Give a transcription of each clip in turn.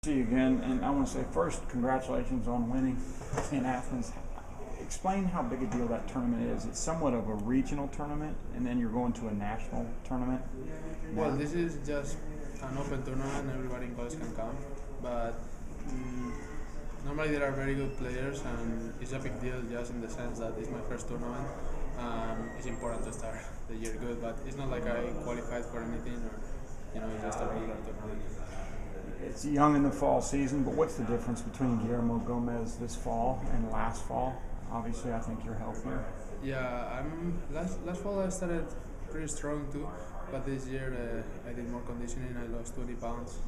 See you again, and I want to say first, congratulations on winning in Athens. Explain how big a deal that tournament is. It's somewhat of a regional tournament, and then you're going to a national tournament. Well, this is just an open tournament. Everybody in college can come, but normally there are very good players, and it's a big deal just in the sense that it's my first tournament. It's important to start the year good, but it's not like I qualified for anything, or it's just a regular tournament. It's young in the fall season, but what's the difference between Guillermo Gomez this fall and last fall? Obviously, I think you're healthier. Yeah, last fall I started pretty strong too, but this year I did more conditioning. I lost 20 pounds.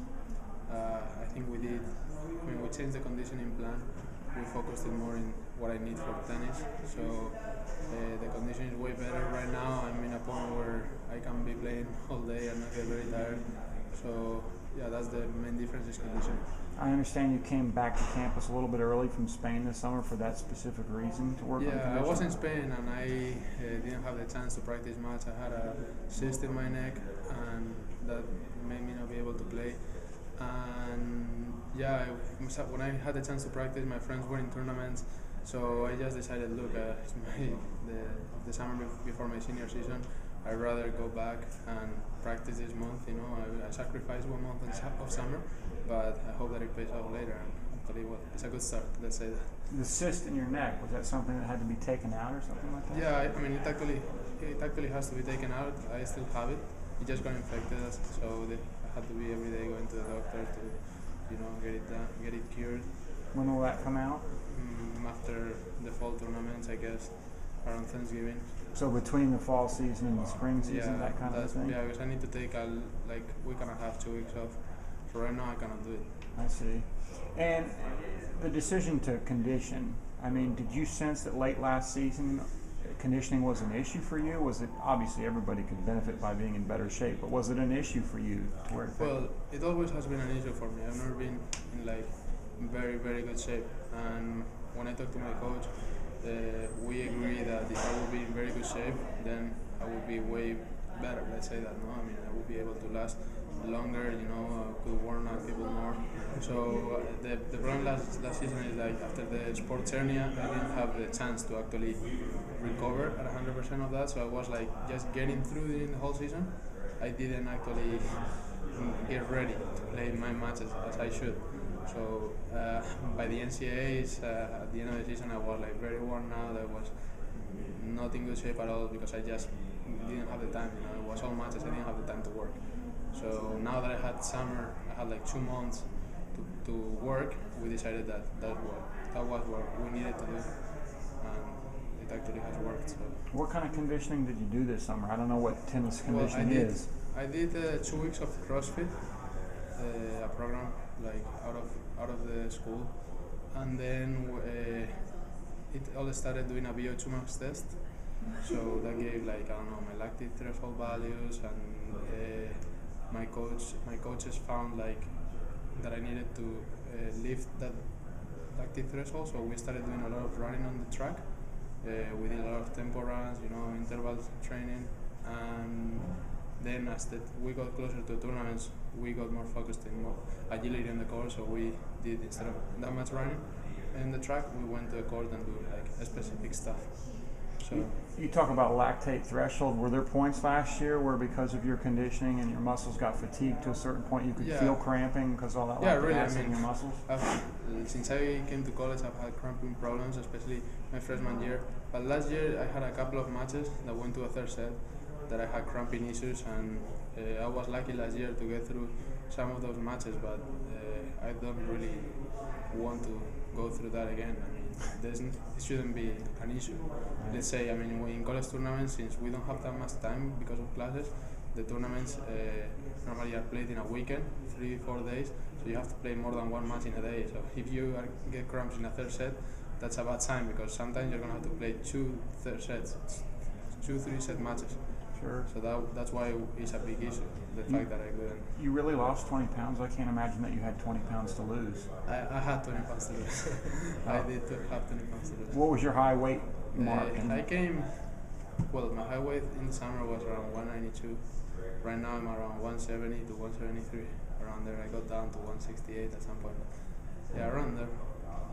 I think we changed the conditioning plan. We focused it more in what I need for tennis. So the conditioning is way better right now. I'm in a point where I can be playing all day and not get very tired. So yeah, that's the main difference is conditioning. I understand you came back to campus a little bit early from Spain this summer for that specific reason to work on conditioning. Yeah, I was in Spain and I didn't have the chance to practice much. I had a cyst in my neck and that made me not be able to play. And yeah, when I had the chance to practice, my friends were in tournaments, so I just decided, look, it's the summer before my senior season. I'd rather go back and practice this month. I sacrificed 1 month of summer, but I hope that it pays off later. And actually, it's a good start. Let's say that. The cyst in your neck, was that something that had to be taken out or something like that? Yeah, I mean, it actually has to be taken out. I still have it. It just got infected, so I had to be every day going to the doctor to, get it done, get it cured. When will that come out? After the fall tournaments, I guess, around Thanksgiving. So between the fall season and the spring season, that kind of thing? Yeah, because I need to take a week and a half, 2 weeks off. So right now I cannot do it. I see. And the decision to condition, I mean, did you sense that late last season conditioning was an issue for you? Was it, obviously everybody could benefit by being in better shape, but was it an issue for you to where Well, it always has been an issue for me. I've never been in very, very good shape. And when I talked to my coach, we agree that if I would be in very good shape, then I would be way better. Let's say that, no? I mean, I would be able to last longer, could warm up people more. So the problem last season is after the sports hernia, I didn't have the chance to actually recover at 100% of that. So I was just getting through during the whole season. I didn't actually get ready to play my matches as I should. So by the NCAAs, at the end of the season, I was very worn out. I was not in good shape at all because I just didn't have the time. It was all matches. I didn't have the time to work. So now that I had summer, I had 2 months to work. We decided that was what we needed to do, and it actually has worked. So. What kind of conditioning did you do this summer? I don't know what tennis conditioning is. I did 2 weeks of CrossFit, a program out of the school, and then it all started doing a VO2 max test. So that gave my lactate threshold values, and my coaches found that I needed to lift that lactate threshold. So we started doing a lot of running on the track. We did a lot of tempo runs, interval training, and then as we got closer to tournaments, we got more focused in more agility on the court. So we did, instead of that much running in the track, we went to the court and do specific stuff. So you talk about lactate threshold. Were there points last year where because of your conditioning and your muscles got fatigued to a certain point, you could feel cramping because all that lactic acid in your muscles? Since I came to college, I've had cramping problems, especially my freshman year. But last year, I had a couple of matches that went to a third set that I had cramping issues, and I was lucky last year to get through some of those matches, but I don't really want to go through that again. I mean, it shouldn't be an issue. Let's say, in college tournaments, since we don't have that much time because of classes, the tournaments normally are played in a weekend, 3-4 days, so you have to play more than one match in a day. So if you get cramps in a third set, that's a bad sign, because sometimes you're going to have to play 2 third sets, 2-3 set matches. Sure. So that's why it's a big issue, the fact that I couldn't. You really lost 20 pounds? I can't imagine that you had 20 pounds to lose. I had 20 pounds to lose. I did have 20 pounds to lose. What was your high weight mark? My high weight in the summer was around 192. Right now I'm around 170 to 173, around around there. I got down to 168 at some point. Yeah, around there.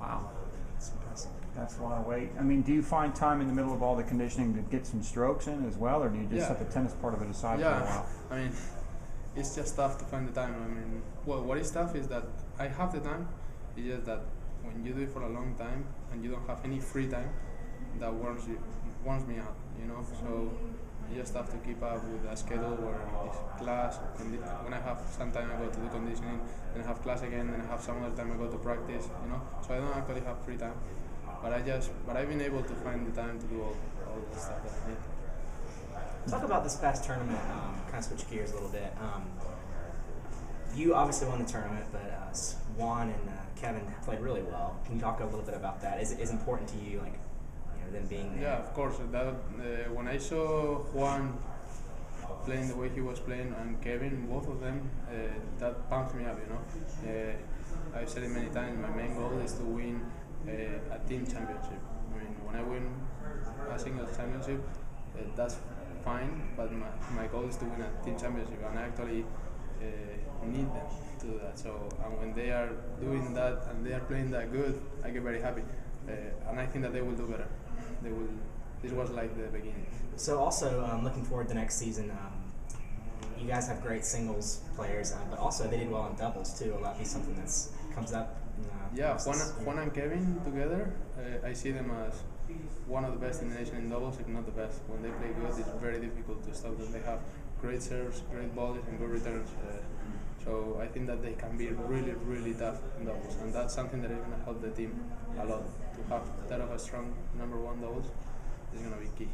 Wow. That's impressive. That's a lot of weight. I mean, do you find time in the middle of all the conditioning to get some strokes in as well, or do you just set the tennis part of it aside for a while? I mean, it's just tough to find the time. I mean, well, what is tough is that I have the time. It's just that when you do it for a long time and you don't have any free time, that warms me out, you know. So you just have to keep up with a schedule where it's class. When I have some time, I go to do conditioning. Then I have class again. Then I have some other time I go to practice, you know. So I don't actually have free time. But I've been able to find the time to do all the stuff that I need. Talk about this past tournament. Kind of switch gears a little bit. You obviously won the tournament, but Juan and Kevin played really well. Can you talk a little bit about that? Is important to you, like, you know, them being there? Yeah, of course. When I saw Juan playing the way he was playing and Kevin, both of them, that pumped me up. You know, I've said it many times. My main goal is to win a team championship. I mean, when I win a singles championship, that's fine. But my goal is to win a team championship, and I actually need them to do that. So, and when they are doing that and they are playing that good, I get very happy. And I think that they will do better. They will. This was like the beginning. So also looking forward to next season. You guys have great singles players, but also they did well in doubles too. Will that be something that comes up? Yeah, Juan and Kevin together, I see them as one of the best in the nation in doubles, if not the best. When they play good, it's very difficult to stop them. They have great serves, great volleys, and good returns. So I think that they can be really, really tough in doubles, and that's something that is going to help the team a lot. To have that of a strong number one doubles is going to be key.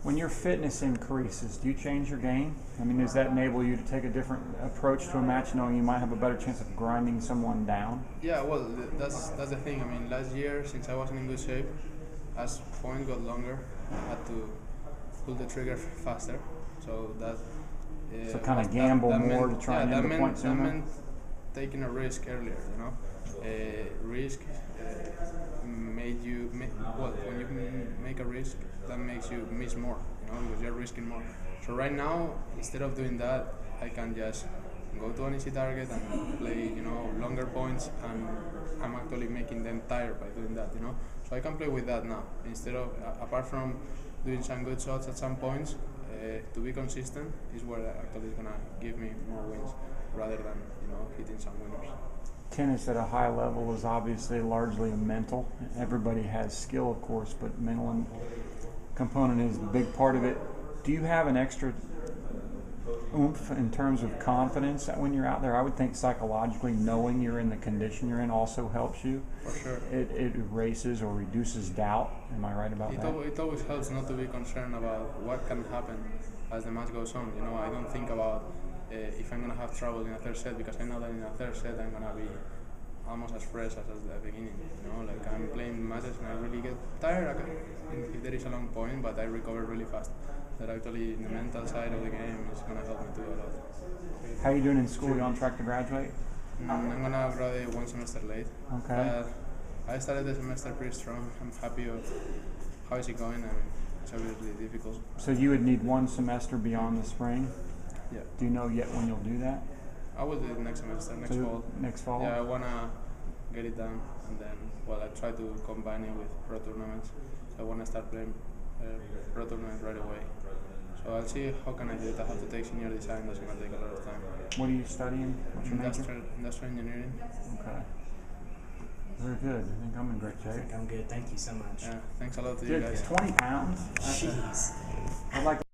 When your fitness increases, do you change your game? I mean, does that enable you to take a different approach to a match, knowing you might have a better chance of grinding someone down? Yeah, well, that's the thing. I mean, last year, since I wasn't in good shape, as points got longer, I had to pull the trigger faster. So that so kind of gamble that more meant, to try and end the point sooner? That meant taking a risk earlier, you know. Risk made you, well, when you make a risk, that makes you miss more, you know, because you're risking more. So right now, instead of doing that, I can just go to an easy target and play, you know, longer points, and I'm actually making them tired by doing that, you know. So I can play with that now. Instead of, apart from doing some good shots at some points, to be consistent is what actually is going to give me more wins rather than, you know, hitting some winners. Tennis at a high level is obviously largely mental. Everybody has skill, of course, but mental component is a big part of it. Do you have an extra oomph in terms of confidence that when you're out there? I would think psychologically knowing you're in the condition you're in also helps you. For sure. It erases or reduces doubt. Am I right about that? It always helps not to be concerned about what can happen as the match goes on. You know, I don't think about if I'm going to have trouble in a third set, because I know that in a third set I'm going to be almost as fresh as at the beginning. You know, like I'm playing matches and I really get tired if there is a long point, but I recover really fast. That actually in the mental side of the game is going to help me do a lot. How are you doing in school? You on track to graduate? I'm going to graduate one semester late. Okay. I started the semester pretty strong. I'm happy of how is it going. I mean, it's obviously difficult. So you would need one semester beyond the spring? Yeah. Do you know yet when you'll do that? I will do it next semester, next fall. Next fall? Yeah, I want to get it done, and then, well, I try to combine it with pro tournaments. So I want to start playing pro tournaments right away. So I'll see how can I do it. I have to take senior design. That's going to take a lot of time. What are you studying? What's your major? Industrial engineering. Okay. Very good. I think I'm in great shape. I think I'm good. Thank you so much. Yeah, thanks a lot to Dude, you guys. 20 pounds? Jeez. I'd like to